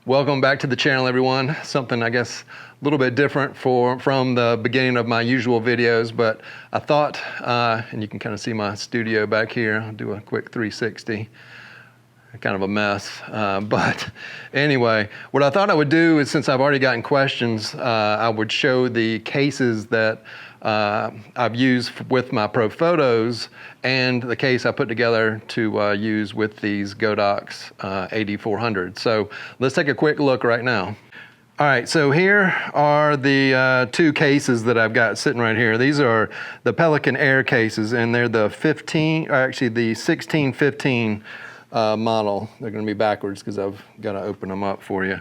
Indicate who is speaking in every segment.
Speaker 1: Welcome back to the channel, everyone. Something I guess a little bit different from the beginning of my usual videos, but I thought, and you can kind of see my studio back here. I'll do a quick 360. Kind of a mess, but anyway, what I thought I would do is, since I've already gotten questions, I would show the cases that I've used with my Profotos and the case I put together to use with these Godox AD400. So let's take a quick look right now. All right, so here are the two cases that I've got sitting right here. These are the Pelican Air cases, and they're the 1615 model. They're going to be backwards because I've got to open them up for you.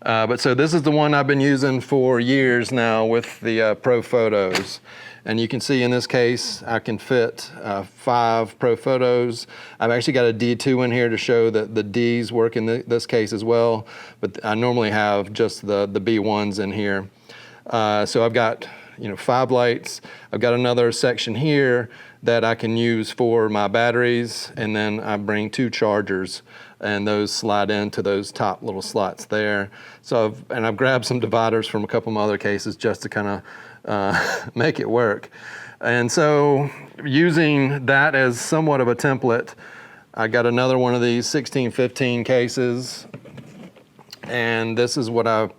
Speaker 1: But so this is the one I've been using for years now with the Profotos. And you can see in this case, I can fit 5 Profotos. I've actually got a D2 in here to show that the Ds work in this case as well. But I normally have just the B1s in here. So I've got 5 lights. I've got another section here that I can use for my batteries, and then I bring 2 chargers, and those slide into those top little slots there. So I've grabbed some dividers from a couple of my other cases just to kind of make it work. And so using that as somewhat of a template, I got another one of these 1615 cases, and this is what I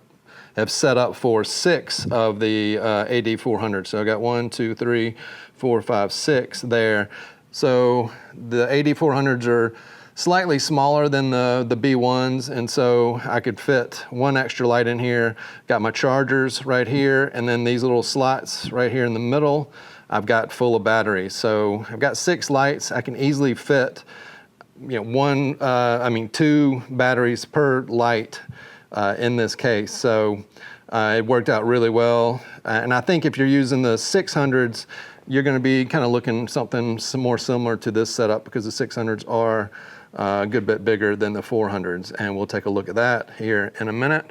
Speaker 1: have set up for 6 of the AD400. So I got 1, 2, 3, 4, 5, 6 there. So the AD400s are slightly smaller than the B1s, and so I could fit 1 extra light in here. Got my chargers right here, and then these little slots right here in the middle, I've got full of batteries. So I've got 6 lights. I can easily fit 2 batteries per light in this case. So it worked out really well. And I think if you're using the 600s, you're going to be kind of looking something more similar to this setup, because the 600s are a good bit bigger than the 400s. And we'll take a look at that here in a minute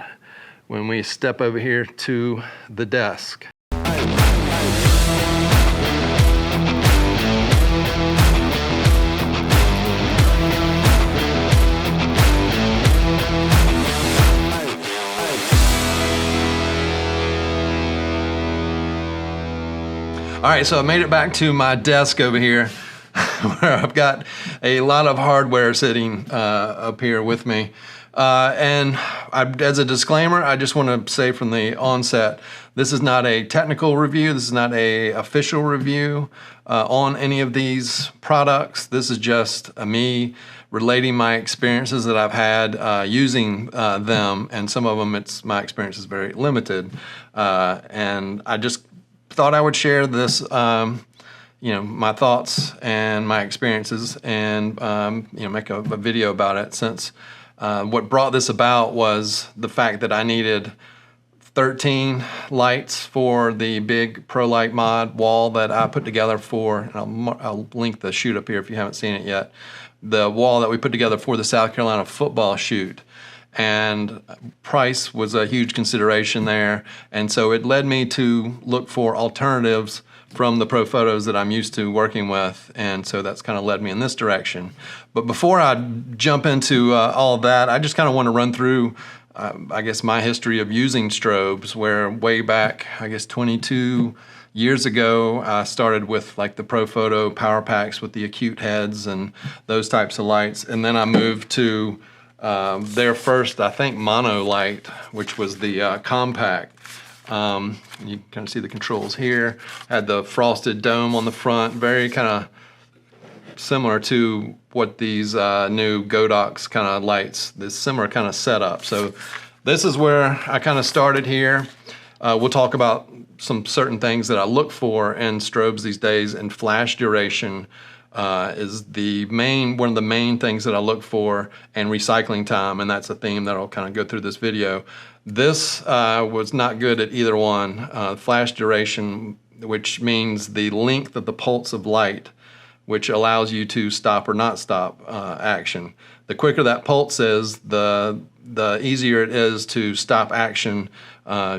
Speaker 1: when we step over here to the desk. All right, so I made it back to my desk over here where I've got a lot of hardware sitting up here with me. As a disclaimer, I just want to say from the onset, this is not a technical review. This is not an official review on any of these products. This is just me relating my experiences that I've had using them, and some of them, my experience is very limited. And I just thought I would share this, my thoughts and my experiences, and make a video about it, since what brought this about was the fact that I needed 13 lights for the big Pro Light Mod wall that I put together for, and I'll link the shoot up here if you haven't seen it yet, the wall that we put together for the South Carolina football shoot. And price was a huge consideration there, and so it led me to look for alternatives from the Profotos that I'm used to working with, and so that's kind of led me in this direction. But before I jump into all of that, I just kind of want to run through I guess my history of using strobes, where way back, I guess 22 years ago, I started with like the Profoto power packs with the acute heads and those types of lights, and then I moved to their first, I think, mono light, which was the compact. You kind of see the controls here. Had the frosted dome on the front, very kind of similar to what these new Godox kind of lights, this similar kind of setup. So this is where I kind of started here. We'll talk about some certain things that I look for in strobes these days, and flash duration is one of the main things that I look for, and recycling time, and that's a theme that I'll kind of go through this video. This was not good at either one. Flash duration, which means the length of the pulse of light, which allows you to stop or not stop action. The quicker that pulse is, the easier it is to stop action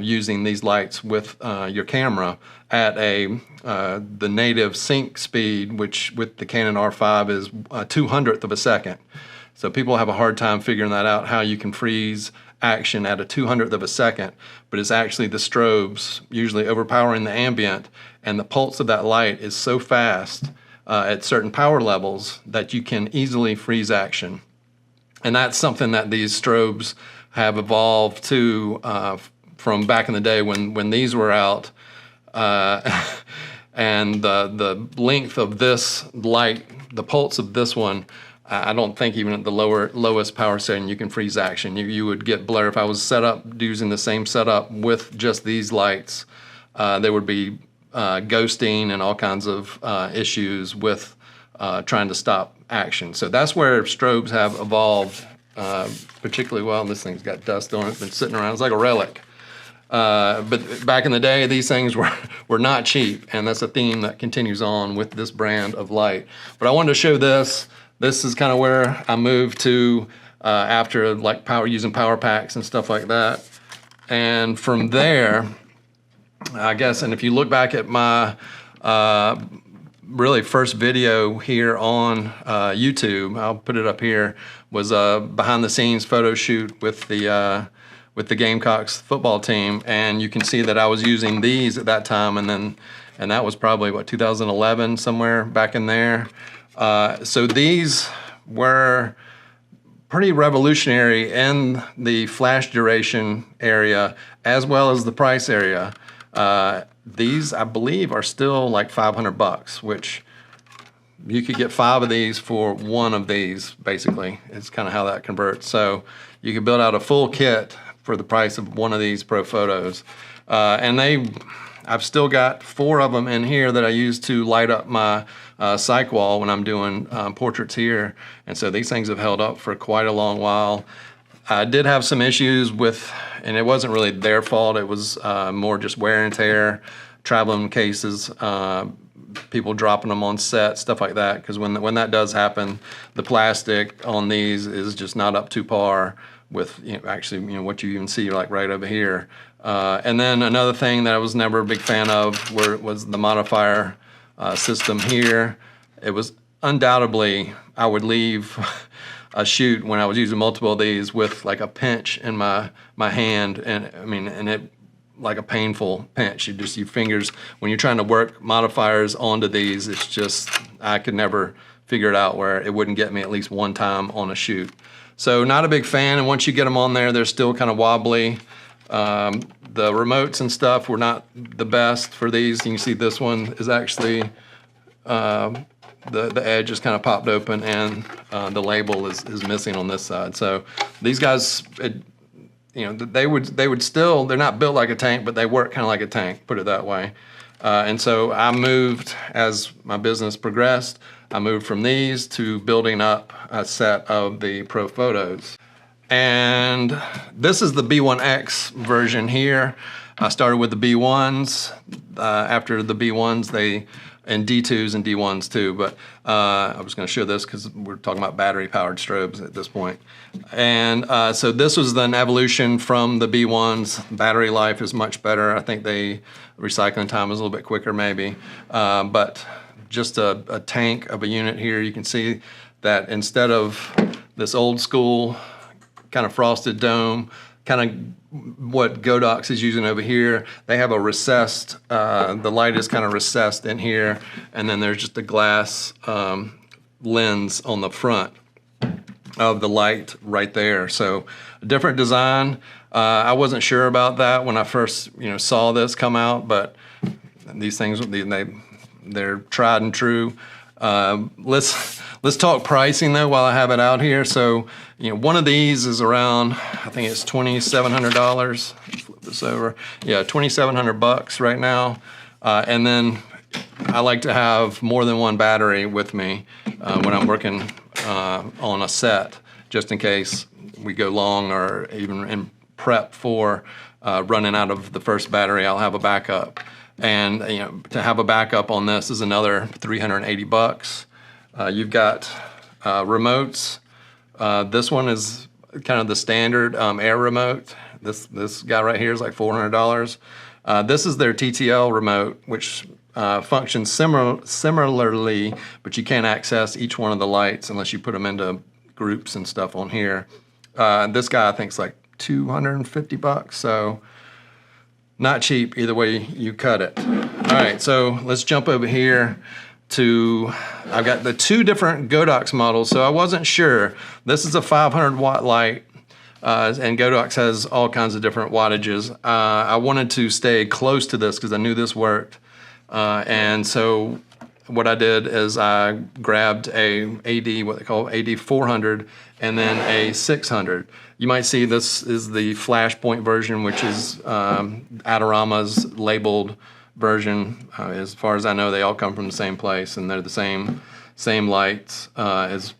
Speaker 1: using these lights with your camera at the native sync speed, which with the Canon R5 is 200th of a second. So people have a hard time figuring that out, how you can freeze action at a 200th of a second, but it's actually the strobes usually overpowering the ambient, and the pulse of that light is so fast at certain power levels that you can easily freeze action. And that's something that these strobes have evolved to from back in the day when these were out. And the length of this light, the pulse of this one, I don't think even at the lowest power setting you can freeze action. You would get blur. If I was set up using the same setup with just these lights, there would be ghosting and all kinds of issues with trying to stop action. So that's where strobes have evolved particularly well. This thing's got dust on it, been sitting around. It's like a relic. But back in the day, these things were not cheap, and that's a theme that continues on with this brand of light. But I wanted to show this. This is kind of where I moved to after like using power packs and stuff like that. And from there, I guess, and if you look back at my really first video here on YouTube, I'll put it up here, was a behind the scenes photo shoot with the Gamecocks football team, and you can see that I was using these at that time, and that was probably what, 2011, somewhere back in there. So these were pretty revolutionary in the flash duration area as well as the price area. These, I believe, are still like $500, which you could get 5 of these for 1 of these, basically. It's kind of how that converts. So you could build out a full kit for the price of 1 of these Profotos. And I've still got 4 of them in here that I use to light up my cyc wall when I'm doing portraits here. And so these things have held up for quite a long while. I did have some issues with, and it wasn't really their fault, it was more just wear and tear, traveling cases, people dropping them on set, stuff like that, because when that does happen, the plastic on these is just not up to par with actually what you even see like right over here. And then another thing that I was never a big fan of was the modifier system here. It was undoubtedly, I would leave a shoot when I was using multiple of these with like a pinch in my hand, and it like a painful pinch. Your fingers, when you're trying to work modifiers onto these, it's just, I could never figure it out where it wouldn't get me at least one time on a shoot. So not a big fan, and once you get them on there, they're still kind of wobbly. The remotes and stuff were not the best for these. You can see this one is actually, the edge is kind of popped open, and the label is missing on this side. So these guys, they would still, they're not built like a tank, but they work kind of like a tank, put it that way. And so I moved, as my business progressed, I moved from these to building up a set of the Profotos. And this is the B1X version here. I started with the B1s. After the B1s, and D2s and D1s too, but I was going to show this because we're talking about battery-powered strobes at this point. And so this was an evolution from the B1s. Battery life is much better. I think recycling time is a little bit quicker maybe, but just a tank of a unit here. You can see that instead of this old school kind of frosted dome, kind of what Godox is using over here, they have a recessed, the light is kind of recessed in here, and then there's just a glass lens on the front of the light right there. So a different design. I wasn't sure about that when I first saw this come out, but these things, they're tried and true. Let's talk pricing though while I have it out here. So one of these is around, I think it's $2,700. Flip this over. Yeah, $2,700 right now. And then I like to have more than one battery with me when I'm working on a set, just in case we go long, or even in prep for running out of the first battery, I'll have a backup. And to have a backup on this is another $380. You've got remotes. This one is kind of the standard air remote. This guy right here is like $400. This is their TTL remote, which functions similarly, but you can't access each one of the lights unless you put them into groups and stuff on here. This guy I think is like $250, so not cheap either way you cut it. All right, so let's jump over here to, I've got the two different Godox models, so I wasn't sure. This is a 500 watt light, and Godox has all kinds of different wattages. I wanted to stay close to this because I knew this worked, and so what I did is I grabbed what they call AD400, and then a 600. You might see this is the flashpoint version, which is Adorama's labeled version. As far as I know, they all come from the same place, and they're the same lights as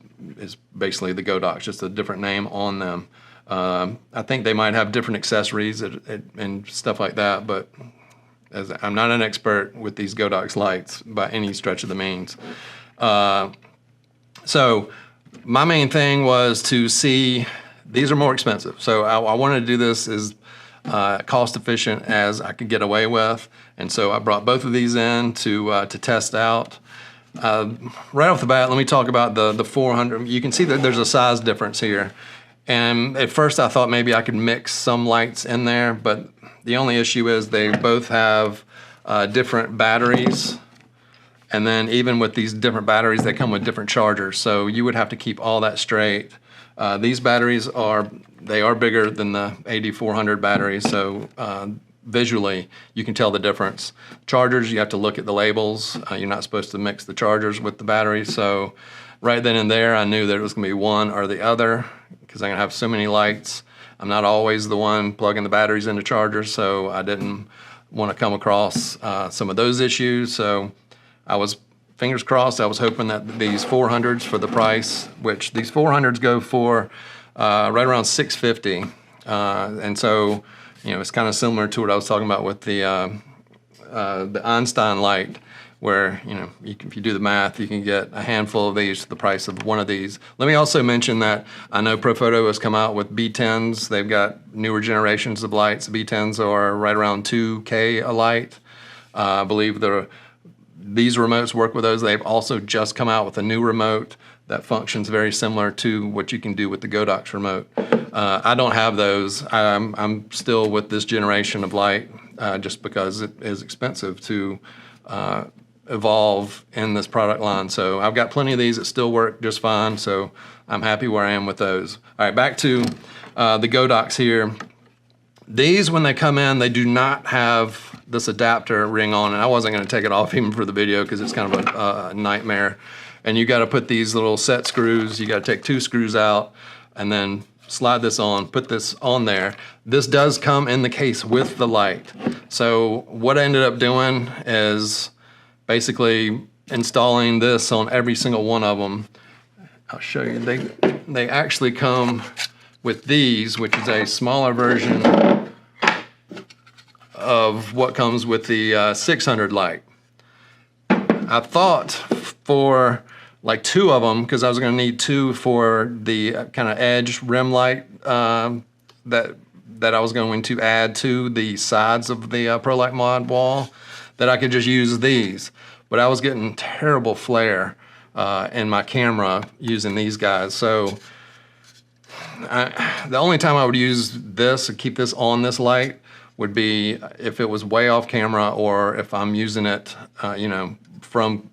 Speaker 1: basically the Godox, just a different name on them. I think they might have different accessories and stuff like that, but as I'm not an expert with these Godox lights by any stretch of the means. So my main thing was to see, these are more expensive. So I wanted to do this as cost efficient as I could get away with. And so I brought both of these in to test out. Right off the bat, let me talk about the 400. You can see that there's a size difference here. And at first I thought maybe I could mix some lights in there, but the only issue is they both have different batteries. And then even with these different batteries, they come with different chargers. So you would have to keep all that straight. These batteries are bigger than the AD400 batteries, so visually you can tell the difference. Chargers, you have to look at the labels. You're not supposed to mix the chargers with the batteries. So right then and there, I knew that it was going to be one or the other because I'm going to have so many lights. I'm not always the one plugging the batteries into chargers, so I didn't want to come across some of those issues. So I was, fingers crossed, I was hoping that these 400s for the price, which these 400s go for right around $650. And so, you know, it's kind of similar to what I was talking about with the Einstein light, where, you know, if you do the math, you can get a handful of these for the price of one of these. Let me also mention that I know Profoto has come out with B10s. They've got newer generations of lights. B10s are right around $2K a light. I believe these remotes work with those. They've also just come out with a new remote that functions very similar to what you can do with the Godox remote. I don't have those. I'm still with this generation of light just because it is expensive to evolve in this product line. So I've got plenty of these that still work just fine, so I'm happy where I am with those. All right, back to the Godox here. These, when they come in, they do not have this adapter ring on, and I wasn't going to take it off even for the video because it's kind of a nightmare. And you got to put these little set screws, you got to take 2 screws out and then slide this on, put this on there. This does come in the case with the light. So what I ended up doing is basically installing this on every single one of them. I'll show you. They actually come with these, which is a smaller version of what comes with the 600 light. I thought for like 2 of them, because I was going to need 2 for the kind of edge rim light that I was going to add to the sides of the ProLight Mod wall, that I could just use these. But I was getting terrible flare in my camera using these guys. So the only time I would use this and keep this on this light would be if it was way off camera, or if I'm using it, you know, from,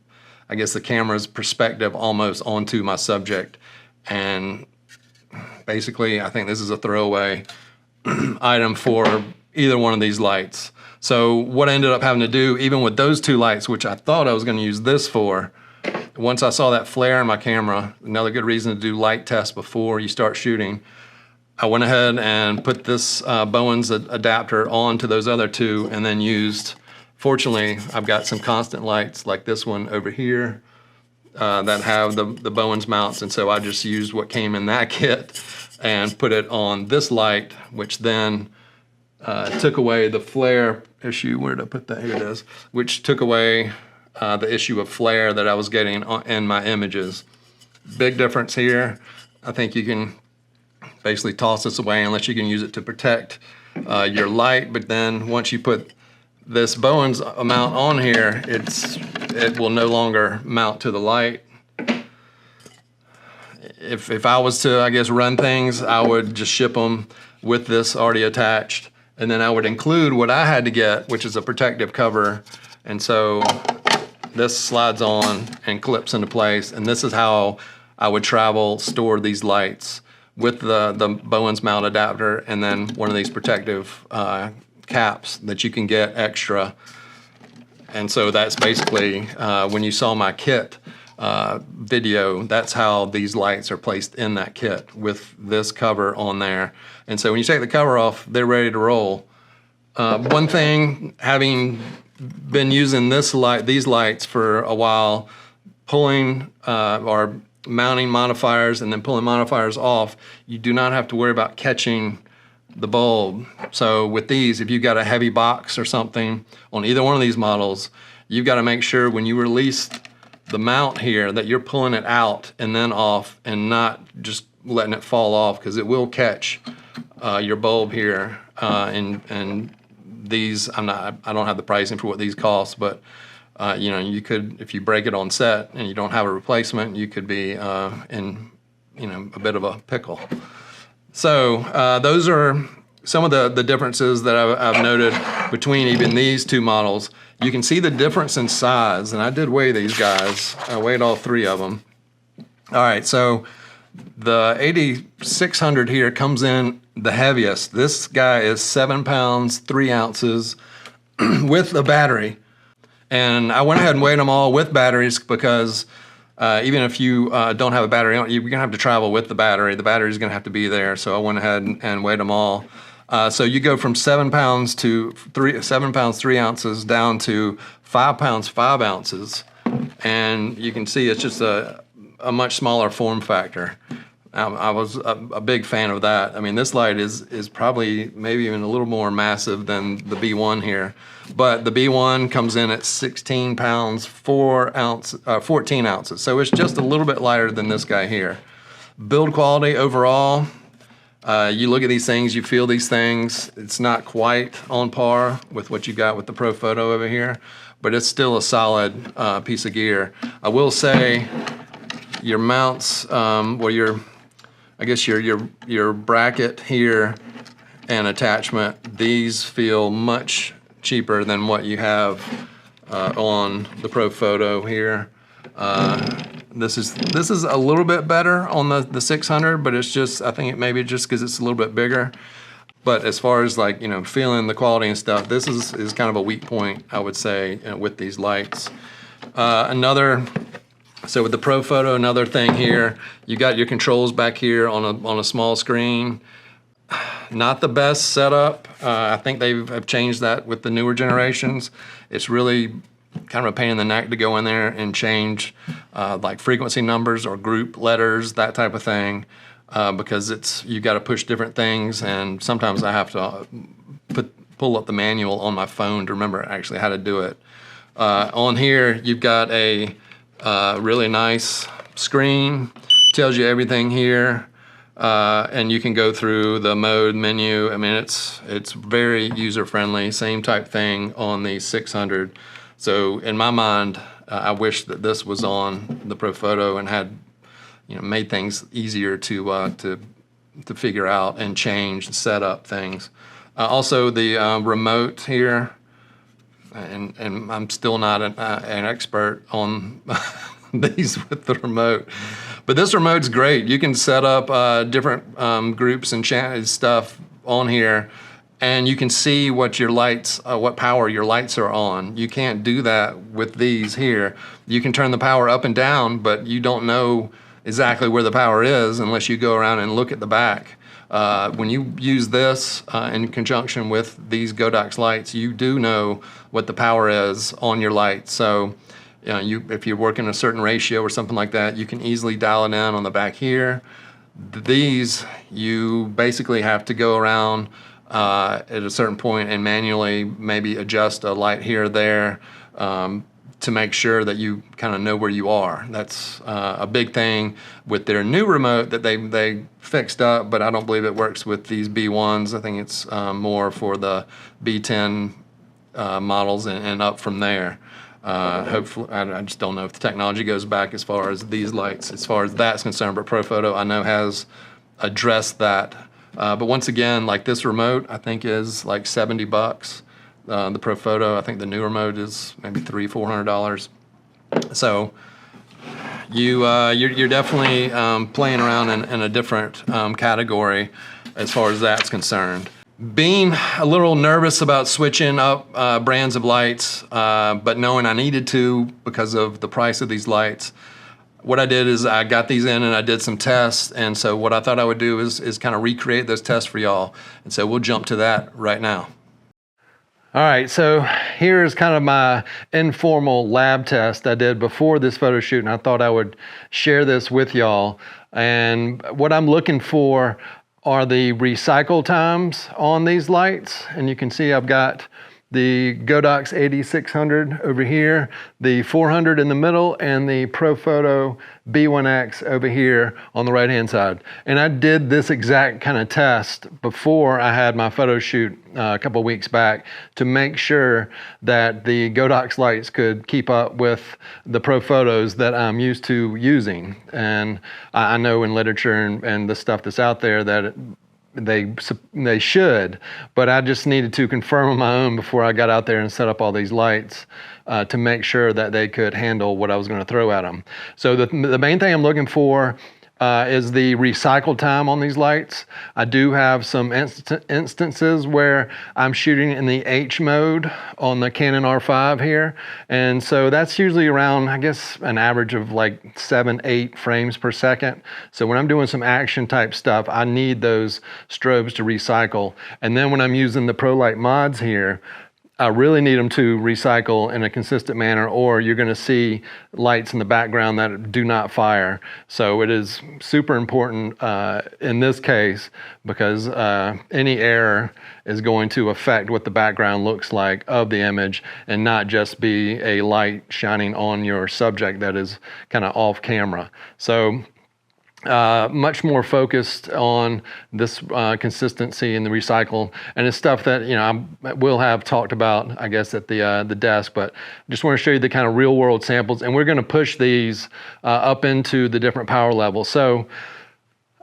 Speaker 1: I guess, the camera's perspective almost onto my subject. And basically, I think this is a throwaway item for either one of these lights. So what I ended up having to do, even with those 2 lights, which I thought I was going to use this for, once I saw that flare in my camera, another good reason to do light tests before you start shooting, I went ahead and put this Bowens adapter onto those other 2, and then used, fortunately, I've got some constant lights like this one over here that have the Bowens mounts, and so I just used what came in that kit and put it on this light, which then took away the flare issue. Where did I put that? Here it is. Which took away the issue of flare that I was getting in my images. Big difference here. I think you can basically toss this away unless you can use it to protect your light. But then once you put this Bowens mount on here, it will no longer mount to the light. if I was to, I guess, run things, I would just ship them with this already attached. And then I would include what I had to get, which is a protective cover. And so this slides on and clips into place. And this is how I would store these lights with the Bowens mount adapter and then one of these protective caps that you can get extra. And so that's basically, when you saw my kit video, that's how these lights are placed in that kit with this cover on there. And so when you take the cover off, they're ready to roll. One thing, having been using these lights for a while, pulling or mounting modifiers and then pulling modifiers off, you do not have to worry about catching the bulb. So with these, if you've got a heavy box or something on either one of these models, you've got to make sure when you release the mount here that you're pulling it out and then off and not just letting it fall off, because it will catch your bulb here. And these, I don't have the pricing for what these cost, but you know, you could, if you break it on set and you don't have a replacement, you could be in, you know, a bit of a pickle. So those are some of the differences that I've noted between even these two models. You can see the difference in size, and I did weigh these guys. I weighed all three of them. All right, so the 8600 here comes in the heaviest. This guy is 7 pounds, 3 ounces with a battery. And I went ahead and weighed them all with batteries because even if you don't have a battery, you're gonna have to travel with the battery. The battery's gonna have to be there, so I went ahead and weighed them all. So you go from 7 pounds to 7 pounds 3 ounces down to 5 pounds 5 ounces, and you can see it's just a much smaller form factor. I was a big fan of that. I mean, this light is probably maybe even a little more massive than the B1 here, but the B1 comes in at 16 pounds 14 ounces, so it's just a little bit lighter than this guy here. Build quality overall, you look at these things, you feel these things, it's not quite on par with what you got with the Profoto over here, but it's still a solid piece of gear. I will say your mounts, well, I guess your bracket here and attachment, these feel much cheaper than what you have on the Profoto here. This is a little bit better on the 600, but it's just, I think it may be just because it's a little bit bigger. But as far as, like, you know, feeling the quality and stuff, this is kind of a weak point, I would say, you know, with these lights. So with the Profoto, another thing here, you got your controls back here on a small screen. Not the best setup. I think have changed that with the newer generations. It's really kind of a pain in the neck to go in there and change like frequency numbers or group letters, that type of thing, because you got to push different things, and sometimes I have to pull up the manual on my phone to remember actually how to do it. On here, you've got a really nice screen, tells you everything here, and you can go through the mode menu. I mean, it's very user-friendly, same type thing on the 600. So in my mind, I wish that this was on the Profoto and had, you know, made things easier to figure out and change and set up things. Also the remote here, and I'm still not an expert on these with the remote, but this remote's great. You can set up different groups and stuff on here, and you can see what your lights, what power your lights are on. You can't do that with these here. You can turn the power up and down, but you don't know exactly where the power is unless you go around and look at the back. When you use this in conjunction with these Godox lights, you do know what the power is on your light. So, you know, if you're working a certain ratio or something like that, you can easily dial it in on the back here. These, you basically have to go around at a certain point and manually maybe adjust a light here or there to make sure that you kind of know where you are. That's a big thing with their new remote that they fixed up, but I don't believe it works with these B1s. I think it's more for the B10 models and up from there. Hopefully, I just don't know if the technology goes back as far as these lights, as far as that's concerned, but Profoto I know has addressed that. But once again, like this remote, I think is like $70. The Profoto, I think the new remote is maybe $300-400. So you're definitely playing around in a different category as far as that's concerned. Being a little nervous about switching up brands of lights, but knowing I needed to because of the price of these lights, what I did is I got these in and I did some tests. And so what I thought I would do is kind of recreate those tests for y'all. And so we'll jump to that right now. All right, so here's kind of my informal lab test I did before this photo shoot, and I thought I would share this with y'all. And what I'm looking for are the recycle times on these lights. And you can see I've got the Godox AD400 over here, the 400 in the middle, and the Profoto B1X over here on the right-hand side. And I did this exact kind of test before I had my photo shoot a couple of weeks back to make sure that the Godox lights could keep up with the Profotos that I'm used to using. And I know in literature and the stuff that's out there that they should, but I just needed to confirm on my own before I got out there and set up all these lights to make sure that they could handle what I was going to throw at them. So the main thing I'm looking for is the recycle time on these lights. I do have some instances where I'm shooting in the H mode on the Canon R5 here. And so that's usually around, I guess, an average of like 7-8 frames per second. So when I'm doing some action type stuff, I need those strobes to recycle. And then when I'm using the ProLight mods here, I really need them to recycle in a consistent manner, or you're going to see lights in the background that do not fire. So it is super important in this case because any error is going to affect what the background looks like of the image and not just be a light shining on your subject that is kind of off camera. So much more focused on this consistency in the recycle, and it's stuff that I will have talked about, I guess, at the desk. But I just want to show you the kind of real world samples, and we're going to push these up into the different power levels. So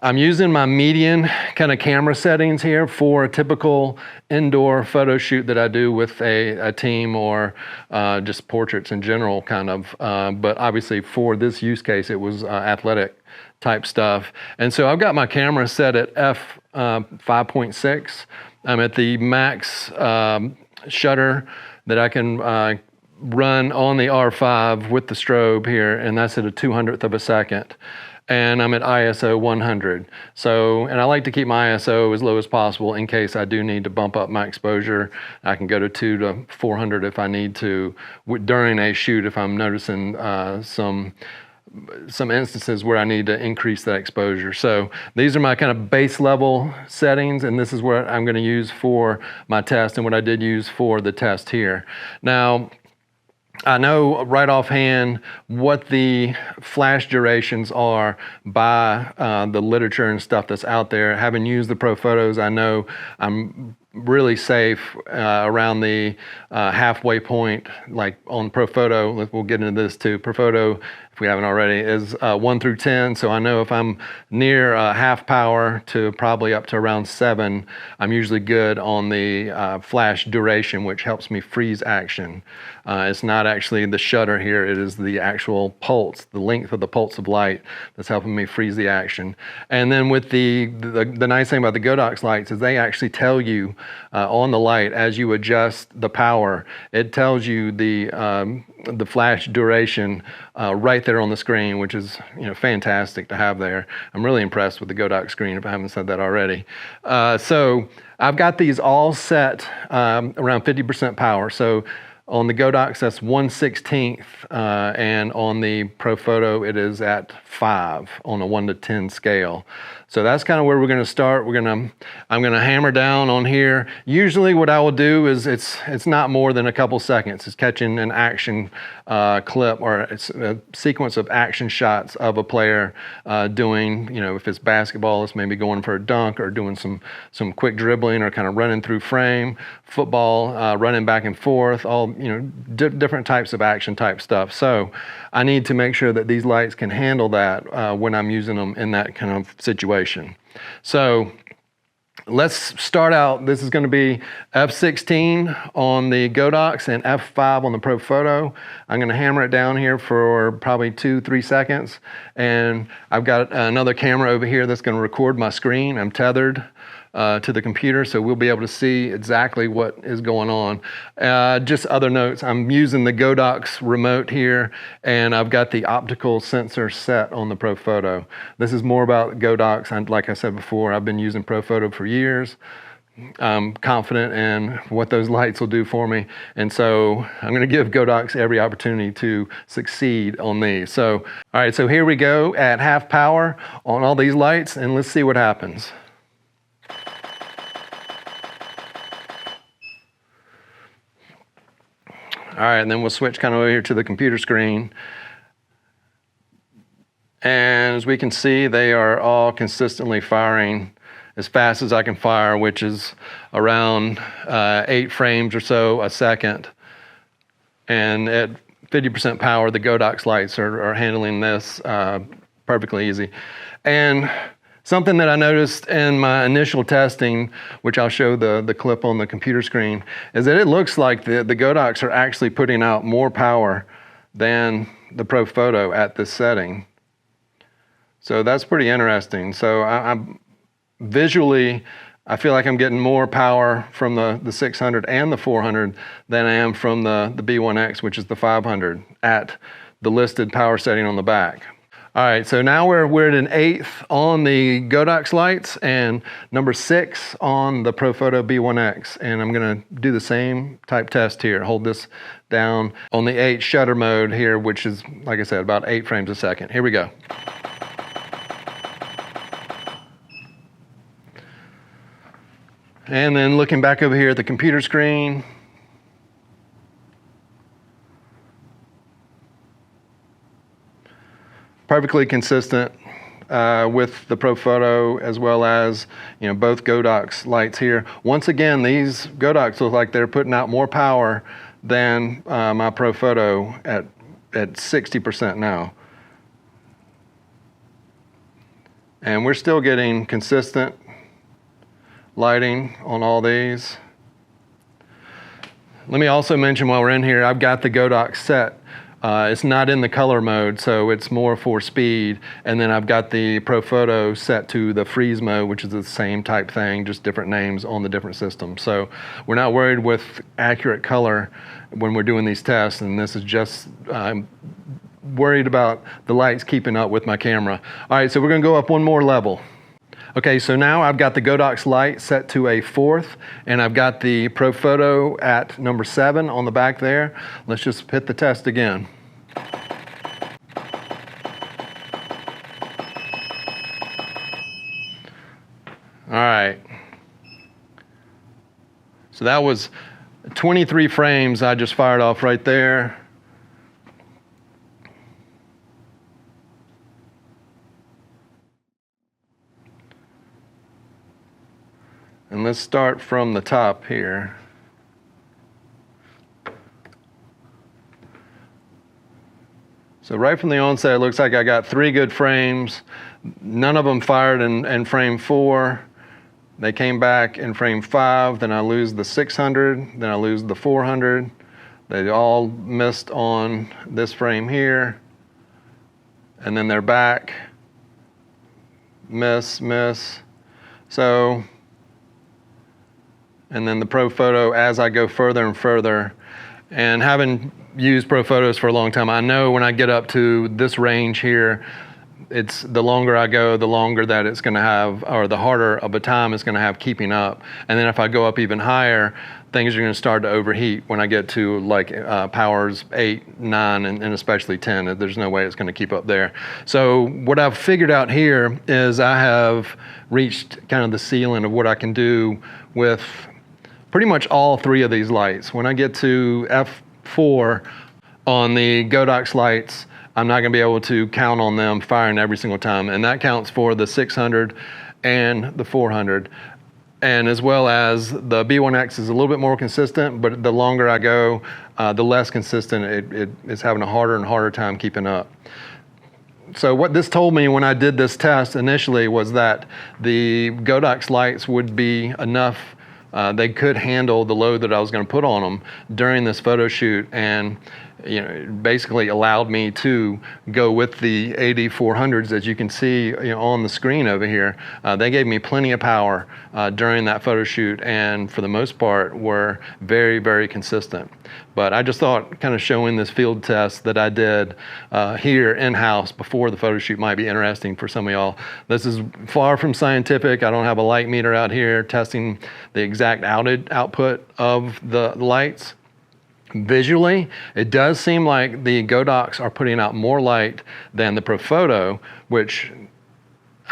Speaker 1: I'm using my median kind of camera settings here for a typical indoor photo shoot that I do with a team or just portraits in general, kind of. But obviously for this use case, it was athletic type stuff. And so I've got my camera set at f5.6. I'm at the max shutter that I can run on the R5 with the strobe here, and that's at a 200th of a second. And I'm at ISO 100. So, and I like to keep my ISO as low as possible in case I do need to bump up my exposure. I can go to 200 to 400 if I need to during a shoot if I'm noticing some instances where I need to increase that exposure. So these are my kind of base level settings, and this is what I'm going to use for my test and what I did use for the test here. Now, I know right offhand what the flash durations are by the literature and stuff that's out there. Having used the Profotos, I know I'm really safe around the halfway point, like on Profoto. We'll get into this too. Profoto, if we haven't already, is 1 through 10. So I know if I'm near half power to probably up to around 7, I'm usually good on the flash duration, which helps me freeze action. It's not actually the shutter here, it is the actual pulse, the length of the pulse of light that's helping me freeze the action. And then with the nice thing about the Godox lights is they actually tell you on the light as you adjust the power, it tells you the flash duration right there on the screen, which is fantastic to have there. I'm really impressed with the Godox screen, if I haven't said that already. So I've got these all set around 50% power. So on the Godox, that's 1/16, and on the Profoto, it is at 5 on a 1 to 10 scale. So that's kind of where we're going to start. I'm going to hammer down on here. Usually what I will do is it's not more than a couple seconds. It's catching an action clip, or it's a sequence of action shots of a player doing, if it's basketball, it's maybe going for a dunk or doing some quick dribbling or kind of running through frame. Football, running back and forth, all different types of action type stuff. So I need to make sure that these lights can handle that when I'm using them in that kind of situation. So let's start out. This is going to be f16 on the Godox and f5 on the Profoto. I'm going to hammer it down here for probably 2-3 seconds. And I've got another camera over here that's going to record my screen. I'm tethered to the computer, so we'll be able to see exactly what is going on. Just other notes, I'm using the Godox remote here, and I've got the optical sensor set on the Profoto. This is more about Godox. Like I said before, I've been using Profoto for years. I'm confident in what those lights will do for me, and so I'm going to give Godox every opportunity to succeed on these. So, all right, so here we go at half power on all these lights, and let's see what happens. All right, and then we'll switch kind of over here to the computer screen. And as we can see, they are all consistently firing as fast as I can fire, which is around 8 frames or so a second. And at 50% power, the Godox lights are handling this perfectly easy. And something that I noticed in my initial testing, which I'll show the clip on the computer screen, is that it looks like the Godox are actually putting out more power than the Profoto at this setting. So that's pretty interesting. So I'm visually, I feel like I'm getting more power from the 600 and the 400 than I am from the B1X, which is the 500 at the listed power setting on the back. All right, so now we're at an 1/8 on the Godox lights and number 6 on the Profoto B1X. And I'm gonna do the same type test here. Hold this down on the 8 shutter mode here, which is, like I said, about 8 frames a second. Here we go. And then looking back over here at the computer screen, perfectly consistent with the Profoto, as well as both Godox lights here. Once again, these Godox look like they're putting out more power than my Profoto at 60% now. And we're still getting consistent lighting on all these. Let me also mention while we're in here, I've got the Godox set. It's not in the color mode, so it's more for speed. And then I've got the Profoto set to the freeze mode, which is the same type thing, just different names on the different systems. So we're not worried with accurate color when we're doing these tests, and this is just, I'm worried about the lights keeping up with my camera. All right, so we're gonna go up one more level. Okay, so now I've got the Godox light set to a 4th, and I've got the Profoto at number 7 on the back there. Let's just hit the test again. All right. So that was 23 frames I just fired off right there. And let's start from the top here. So right from the onset, it looks like I got 3 good frames. None of them fired in frame 4. They came back in frame 5, then I lose the 600, then I lose the 400. They all missed on this frame here. And then they're back. Miss, miss. So, and then the Profoto as I go further and further. And having used Profotos for a long time, I know when I get up to this range here, it's the longer I go, the longer that it's going to have, or the harder of a time it's going to have keeping up. And then if I go up even higher, things are going to start to overheat when I get to like powers 8, 9, and especially 10. There's no way it's going to keep up there. So what I've figured out here is I have reached kind of the ceiling of what I can do with pretty much all 3 of these lights. When I get to f4 on the Godox lights, I'm not going to be able to count on them firing every single time, and that counts for the 600 and the 400. and as well as the B1X is a little bit more consistent, but the longer I go, the less consistent it is having a harder and harder time keeping up. So what this told me when I did this test initially was that the Godox lights would be enough, they could handle the load that I was going to put on them during this photo shoot, and it basically allowed me to go with the AD400s, as you can see on the screen over here. They gave me plenty of power during that photo shoot, and for the most part were very, very consistent. But I just thought kind of showing this field test that I did here in-house before the photo shoot might be interesting for some of y'all. This is far from scientific. I don't have a light meter out here testing the exact output of the lights. Visually, it does seem like the Godox are putting out more light than the Profoto, which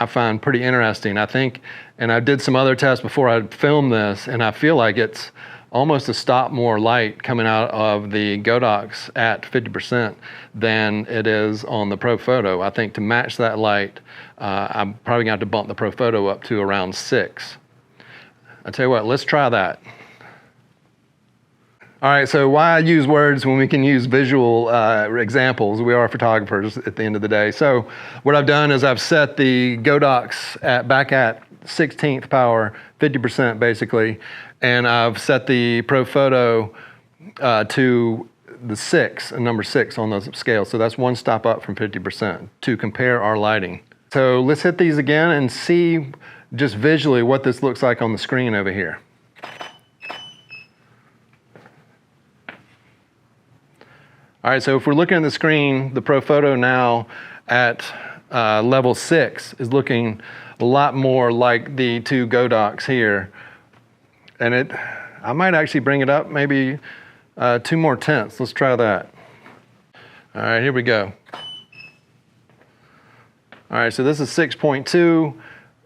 Speaker 1: I find pretty interesting. I think, and I did some other tests before I filmed this, and I feel like it's almost a stop more light coming out of the Godox at 50% than it is on the Profoto. I think to match that light, I'm probably going to have to bump the Profoto up to around 6. I tell you what, let's try that. All right, so why use words when we can use visual examples? We are photographers at the end of the day. So what I've done is I've set the Godox back at 16th power, 50% basically, and I've set the Profoto to the 6, number 6 on the scale. So that's one stop up from 50% to compare our lighting. So let's hit these again and see just visually what this looks like on the screen over here. All right, so if we're looking at the screen, the Profoto now at level 6 is looking a lot more like the two Godox here. And I might actually bring it up maybe 2 more tenths. Let's try that. All right, here we go. All right, so this is 6.2,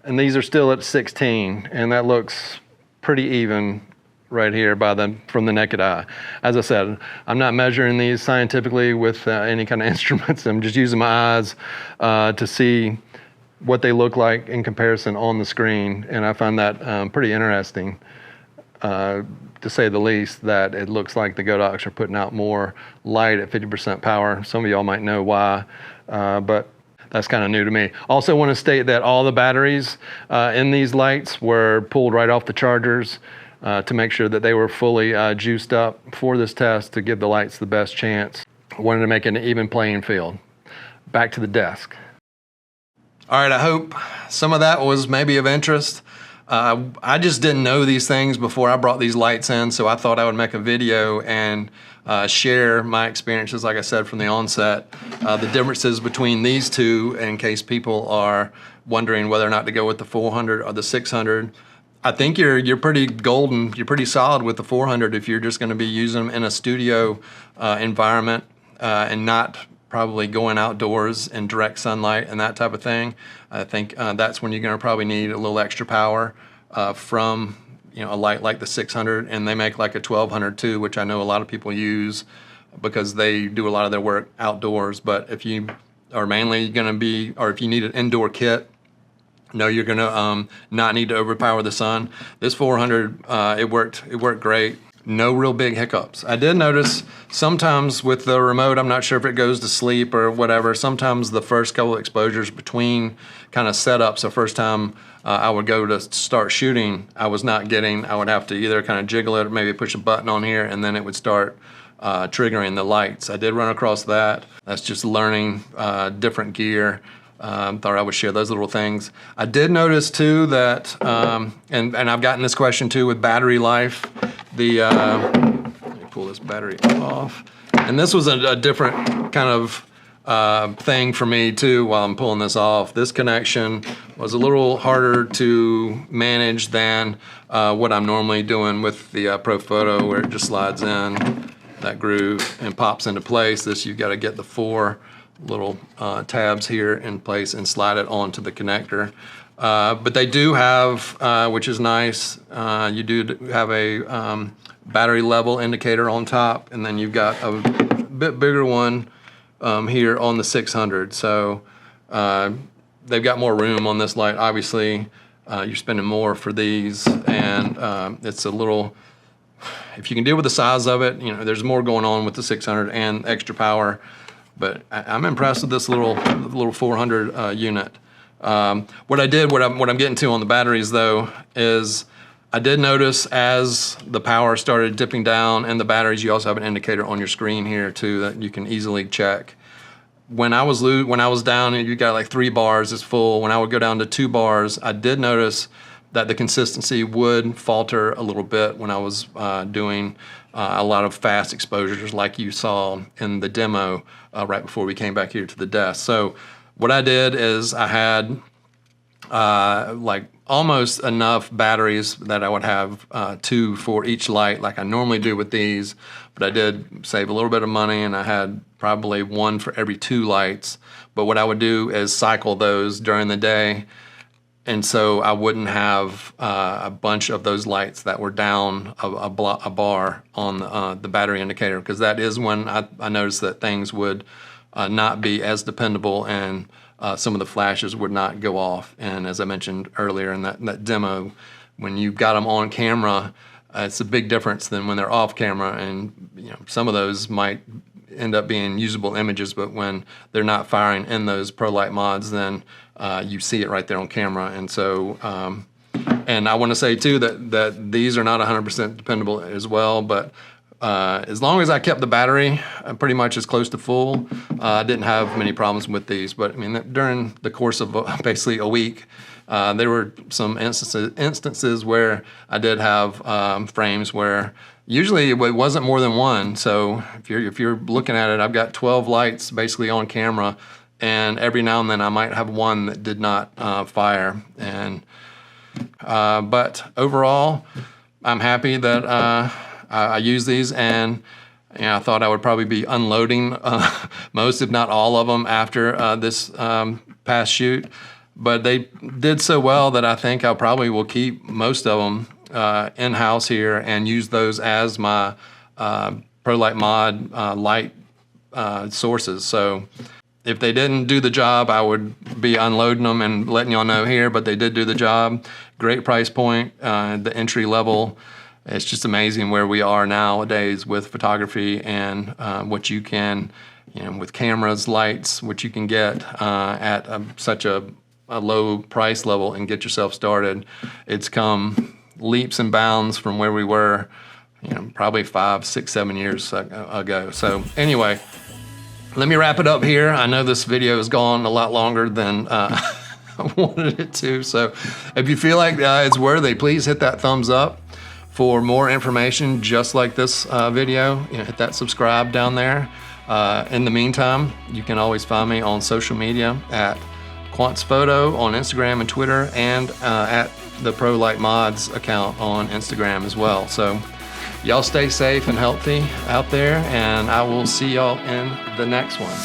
Speaker 1: and these are still at 16, and that looks pretty even right here from the naked eye. As I said, I'm not measuring these scientifically with any kind of instruments. I'm just using my eyes to see what they look like in comparison on the screen, and I find that pretty interesting, to say the least, that it looks like the Godox are putting out more light at 50% power. Some of y'all might know why, but that's kind of new to me. Also want to state that all the batteries in these lights were pulled right off the chargers to make sure that they were fully juiced up for this test to give the lights the best chance. I wanted to make an even playing field. Back to the desk. All right, I hope some of that was maybe of interest. I just didn't know these things before I brought these lights in, so I thought I would make a video and share my experiences, like I said, from the onset. The differences between these two, in case people are wondering whether or not to go with the 400 or the 600. I think you're pretty golden, you're pretty solid with the 400 if you're just going to be using them in a studio environment and not probably going outdoors in direct sunlight and that type of thing. I think that's when you're going to probably need a little extra power from a light like the 600, and they make like a 1200 too, which I know a lot of people use because they do a lot of their work outdoors. But if you are mainly going to be, or if you need an indoor kit, no, you're gonna not need to overpower the sun. This 400, it worked great. No real big hiccups. I did notice sometimes with the remote, I'm not sure if it goes to sleep or whatever, sometimes the first couple of exposures between kind of setups, the first time I would go to start shooting, I would have to either kind of jiggle it or maybe push a button on here, and then it would start triggering the lights. I did run across that. That's just learning different gear. Thought I would share those little things. I did notice too that, and I've gotten this question too with battery life. Let me pull this battery off. And this was a different kind of thing for me too while I'm pulling this off. This connection was a little harder to manage than what I'm normally doing with the Profoto, where it just slides in that groove and pops into place. This, you've got to get the 4 little tabs here in place and slide it onto the connector. But they do have, which is nice, you do have a battery level indicator on top, and then you've got a bit bigger one here on the 600. So they've got more room on this light, obviously. you're spending more for these, and it's a little, if you can deal with the size of it, you know, there's more going on with the 600 and extra power, but I'm impressed with this little 400 unit. What I'm getting to on the batteries though is I did notice as the power started dipping down in the batteries, you also have an indicator on your screen here too that you can easily check. When I was down and you got like 3 bars is full, when I would go down to 2 bars, I did notice that the consistency would falter a little bit when I was doing a lot of fast exposures like you saw in the demo right before we came back here to the desk. So what I did is I had like almost enough batteries that I would have 2 for each light like I normally do with these, but I did save a little bit of money and I had probably 1 for every 2 lights. But what I would do is cycle those during the day, and so I wouldn't have a bunch of those lights that were down a bar on the battery indicator, because that is when I noticed that things would not be as dependable and some of the flashes would not go off. And as I mentioned earlier in that demo, when you've got them on camera, it's a big difference than when they're off camera. And you know, some of those might end up being usable images, but when they're not firing in those Pro Light mods, then you see it right there on camera. And so, and I want to say too that these are not 100% dependable as well, but as long as I kept the battery pretty much as close to full, I didn't have many problems with these. But I mean, during the course of basically a week, there were some instances where I did have frames where usually it wasn't more than 1. So if you're looking at it, I've got 12 lights basically on camera, and every now and then I might have 1 that did not fire. And but overall, I'm happy that I use these, and you know, I thought I would probably be unloading most, if not all of them after this past shoot. But they did so well that I think I probably will keep most of them in-house here and use those as my Pro Light mod light sources. So if they didn't do the job, I would be unloading them and letting y'all know here, but they did do the job. Great price point, the entry level. It's just amazing where we are nowadays with photography and what you can, you know, with cameras, lights, what you can get at such a low price level and get yourself started. It's come leaps and bounds from where we were, you know, probably 5, 6, 7 years ago. So anyway, let me wrap it up here. I know this video has gone a lot longer than I wanted it to. So if you feel like it's worthy, please hit that thumbs up. For more information just like this video, you know, hit that subscribe down there. In the meantime, you can always find me on social media at Manfrotto on Instagram and Twitter, and at the Pro Light Mods account on Instagram as well. So y'all stay safe and healthy out there, and I will see y'all in the next one.